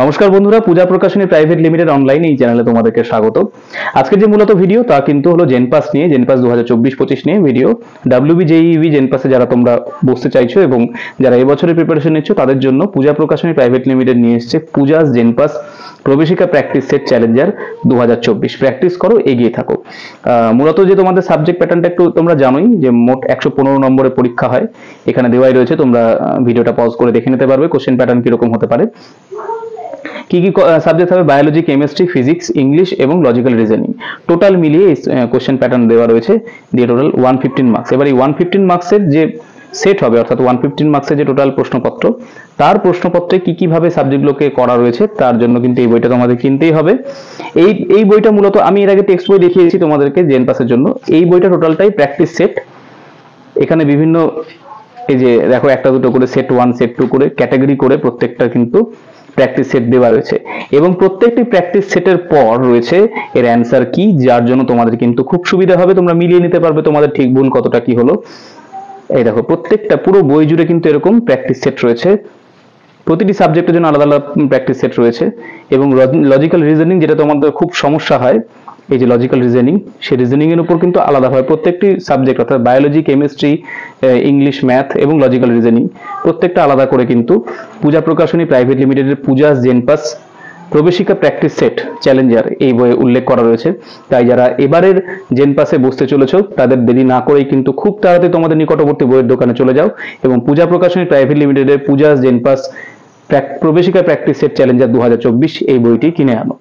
নমস্কার বন্ধুরা, পূজা প্রকাশনী private limited online এই চ্যানেলে তোমাদেরকে স্বাগত। আজকে যে মূলত ভিডিও তা কিন্তু হলো জেনপাস নিয়ে, জেনপাস 2024-25 নিয়ে ভিডিও। WBJEE জেনপাসে যারা তোমরা বসতে চাইছো এবং যারা এবছরের প্রিপারেশন নিচ্ছ তাদের জন্য পূজা প্রকাশনী প্রাইভেট লিমিটেড নিয়ে এসেছে পূজাস জেনপাস প্রবেশিকা প্র্যাকটিস সেট চ্যালেঞ্জার 2024। প্র্যাকটিস করো, এগিয়ে থাকো। মূলত যে তোমাদের সাবজেক্ট প্যাটার্নটা একটু তোমরা জানোই যে মোট 115 নম্বরের পরীক্ষা হয়, এখানে দেওয়াই রয়েছে, তোমরা ভিডিওটা পজ করে দেখে নিতে পারবে কোশ্চেন প্যাটার্ন কিরকম হতে পারে। কি কি সাবজেক্ট হবে? বায়োলজি, কেমিস্ট্রি, ফিজিক্স, ইংলিশ এবং লজিক্যাল রিজনিং। টোটাল মিলিয়ে কোশ্চেন প্যাটার্ন দেওয়া রয়েছে, দিয়ে টোটাল 115 মার্কস। এবার এই 115 মার্কসের যে সেট হবে, অর্থাৎ 115 মার্কসের যে টোটাল প্রশ্নপত্র, তার প্রশ্নপত্রে কি কিভাবে সাবজেক্টগুলোকে করা রয়েছে তার জন্য কিন্তু এই বইটা তোমাদের কিনতেই হবে। এই বইটা মূলত আমি এর আগে টেক্সট বই দেখিয়েছি তোমাদেরকে জেনপাসের জন্য। এই বইটা টোটালটাই প্র্যাকটিস সেট। এখানে বিভিন্ন এই যে দেখো একটা দুটো করে সেট 1 সেট 2 করে ক্যাটাগরি করে প্রত্যেকটা কিন্তু প্র্যাকটিস সেট দেওয়া রয়েছে, এবং প্রত্যেকটি প্র্যাকটিস সেটের পর রয়েছে এর অ্যান্সার কি, যার জন্য তোমাদের কিন্তু খুব সুবিধা হবে, তোমরা মিলিয়ে নিতে পারবে তোমাদের ঠিক ভুল কতটা কি হলো। এই দেখো প্রত্যেকটা পুরো বই জুড়ে কিন্তু এরকম প্র্যাকটিস সেট রয়েছে, প্রতিটি সাবজেক্টের জন্য আলাদা আলাদা প্র্যাকটিস সেট রয়েছে। এবং লজিক্যাল রিজনিং, যেটা তোমাদের খুব সমস্যা হয়, এই যে লজিক্যাল রিজনিং, সেই রিজনিং এর উপর কিন্তু আলাদা হয় প্রত্যেকটি সাবজেক্ট, অর্থাৎ বায়োলজি, কেমিস্ট্রি, ইংলিশ, ম্যাথ এবং লজিক্যাল রিজনিং প্রত্যেকটা আলাদা করে কিন্তু পূজা প্রকাশনী প্রাইভেট লিমিটেডের পূজাস জেনপাস প্রবেশিকা প্র্যাকটিস সেট চ্যালেঞ্জার এই বইয়ে উল্লেখ করা রয়েছে। তাই যারা এবারের জেনপাসে বসতে চলেছো তাদের দেরি না করেই কিন্তু খুব তাড়াতাড়ি তোমাদের নিকটবর্তী বইয়ের দোকানে চলে যাও এবং পূজা প্রকাশনী প্রাইভেট লিমিটেডের পূজাস জেনপাস প্রবেশিকা প্র্যাকটিস সেট চ্যালেঞ্জার 2024 এই বইটি কিনে আনো।